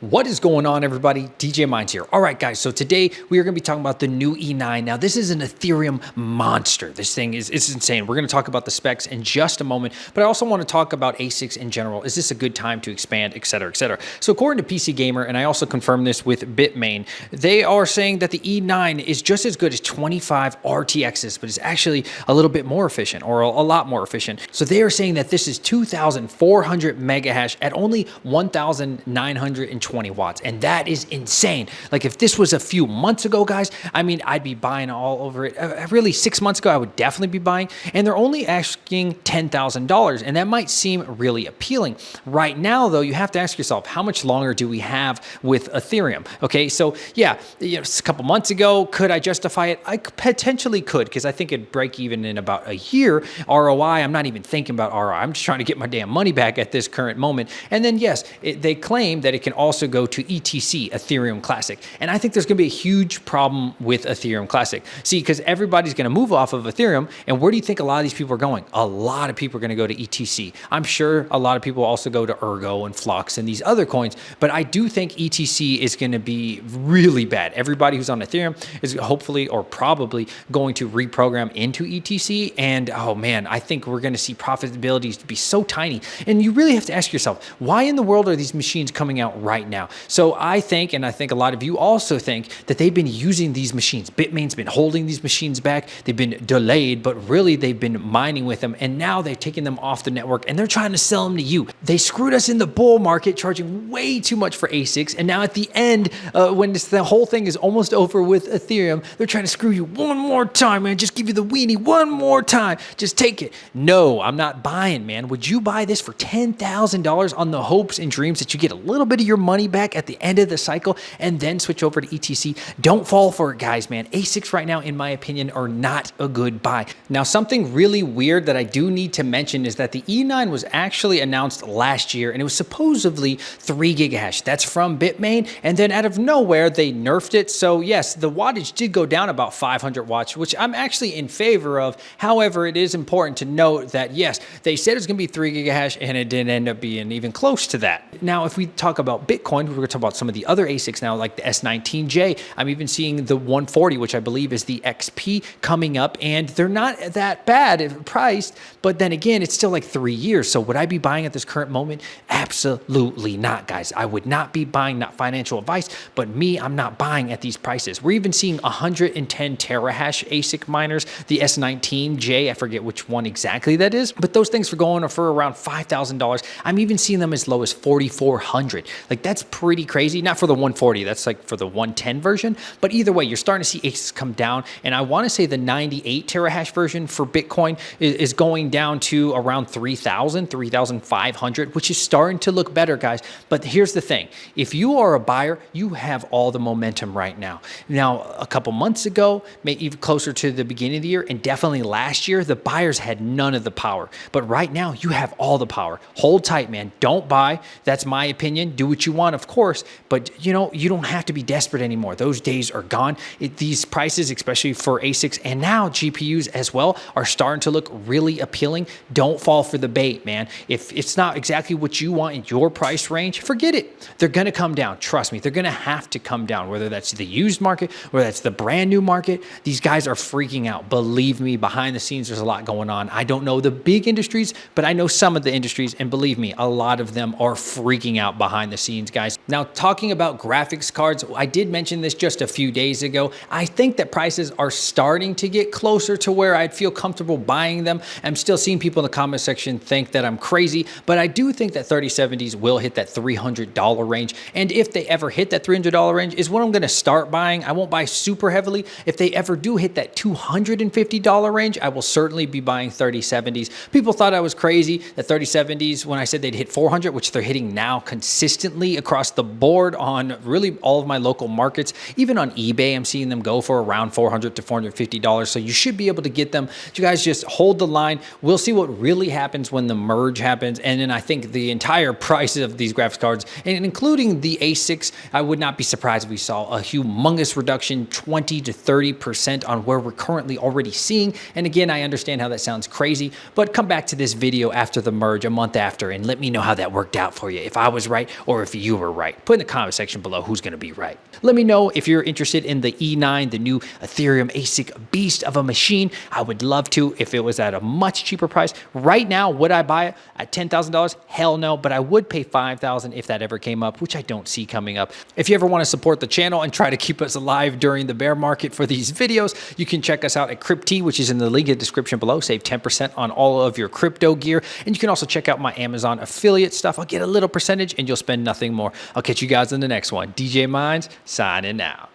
What is going on, everybody? DJ Minds here. All right, guys, so today we are going to be talking about the new E9. Now, this is an Ethereum monster. This thing is insane. We're going to talk about the specs in just a moment, but I also want to talk about ASICs in general. Is this a good time to expand, et cetera, et cetera? So according to PC Gamer, and I also confirmed this with Bitmain, they are saying that the E9 is just as good as 25 RTXs, but it's actually a little bit more efficient, or a lot more efficient. So they are saying that this is 2,400 mega hash at only 1,920 watts, and that is insane. Like, if this was a few months ago, guys, I mean, I'd be buying all over it. Really, 6 months ago, I would definitely be buying, and they're only asking $10,000, and that might seem really appealing. Right now, though, you have to ask yourself, how much longer do we have with Ethereum? Okay, so yeah, a couple months ago, could I justify it? I potentially could, because I think it'd break even in about a year. ROI, I'm not even thinking about ROI. I'm just trying to get my damn money back at this current moment. And then, yes, they claim that it can also go to ETC, Ethereum Classic. And I think there's going to be a huge problem with Ethereum Classic. See, because everybody's going to move off of Ethereum. And where do you think a lot of these people are going? A lot of people are going to go to ETC. I'm sure a lot of people also go to Ergo and Flux and these other coins. But I do think ETC is going to be really bad. Everybody who's on Ethereum is hopefully or probably going to reprogram into ETC. And oh man, I think we're going to see profitability to be so tiny. And you really have to ask yourself, why in the world are these machines coming out right now? So I think, and I think a lot of you also think, that they've been using these machines. Bitmain's been holding these machines back. They've been delayed, but really they've been mining with them. And now they've taken them off the network and they're trying to sell them to you. They screwed us in the bull market, charging way too much for ASICs. And now at the end, when the whole thing is almost over with Ethereum, they're trying to screw you one more time, man. Just give you the weenie one more time. Just take it. No, I'm not buying, man. Would you buy this for $10,000 on the hopes and dreams that you get a little bit of your money back at the end of the cycle and then switch over to ETC? Don't fall for it, guys, man. ASICs right now, in my opinion, are not a good buy. Now, something really weird that I do need to mention is that the E9 was actually announced last year, and it was supposedly 3 gigahash. That's from Bitmain, and then out of nowhere, they nerfed it. So yes, the wattage did go down about 500 watts, which I'm actually in favor of. However, it is important to note that yes, they said it's going to be 3 gigahash, and it didn't end up being even close to that. Now, if we talk about Bitcoin, we're going to talk about some of the other ASICs now, like the S19J. I'm even seeing the 140, which I believe is the XP, coming up, and they're not that bad priced, but then again, it's still like 3 years. So would I be buying at this current moment? Absolutely not, guys. I would not be buying, not financial advice, but me, I'm not buying at these prices. We're even seeing 110 terahash ASIC miners, the S19J, I forget which one exactly that is, but those things are going for around $5,000. I'm even seeing them as low as 4,400. Like, that's pretty crazy. Not for the 140, that's like for the 110 version. But either way, you're starting to see ASICs come down. And I want to say the 98 terahash version for Bitcoin is going down to around 3,000, 3,500, which is starting to look better, guys. But here's the thing. If you are a buyer, you have all the momentum right now. Now, a couple months ago, maybe even closer to the beginning of the year, and definitely last year, the buyers had none of the power. But right now, you have all the power. Hold tight, man. Don't buy. That's my opinion. Do what you want, of course, but you don't have to be desperate anymore. Those days are gone. These prices, especially for ASICs and now GPUs as well, are starting to look really appealing. Don't fall for the bait, man. If it's not exactly what you want in your price range, forget it. They're going to come down. Trust me, they're going to have to come down, whether that's the used market, whether that's the brand new market. These guys are freaking out. Believe me, behind the scenes, there's a lot going on. I don't know the big industries, but I know some of the industries, and believe me, a lot of them are freaking out behind the scenes, guys. Now, talking about graphics cards, I did mention this just a few days ago. I think that prices are starting to get closer to where I'd feel comfortable buying them. I'm still seeing people in the comment section think that I'm crazy, but I do think that 3070s will hit that $300 range. And if they ever hit that $300 range is when I'm going to start buying. I won't buy super heavily. If they ever do hit that $250 range, I will certainly be buying 3070s. People thought I was crazy, that 3070s, when I said they'd hit 400, which they're hitting now consistently across the board on really all of my local markets. Even on eBay, I'm seeing them go for around $400 to $450. So you should be able to get them. You guys just hold the line. We'll see what really happens when the merge happens. And then I think the entire price of these graphics cards, and including the ASICs, I would not be surprised if we saw a humongous reduction, 20 to 30% on where we're currently already seeing. And again, I understand how that sounds crazy, but come back to this video after the merge, a month after, and let me know how that worked out for you. If I was right or if you were right. right? Put in the comment section below who's going to be right. Let me know if you're interested in the E9, the new Ethereum ASIC beast of a machine. I would love to if it was at a much cheaper price. Right now, would I buy it at $10,000? Hell no, but I would pay $5,000 if that ever came up, which I don't see coming up. If you ever want to support the channel and try to keep us alive during the bear market for these videos, you can check us out at Crypty, which is in the link in the description below. Save 10% on all of your crypto gear. And you can also check out my Amazon affiliate stuff. I'll get a little percentage and you'll spend nothing more. I'll catch you guys in the next one. DJ Minds signing out.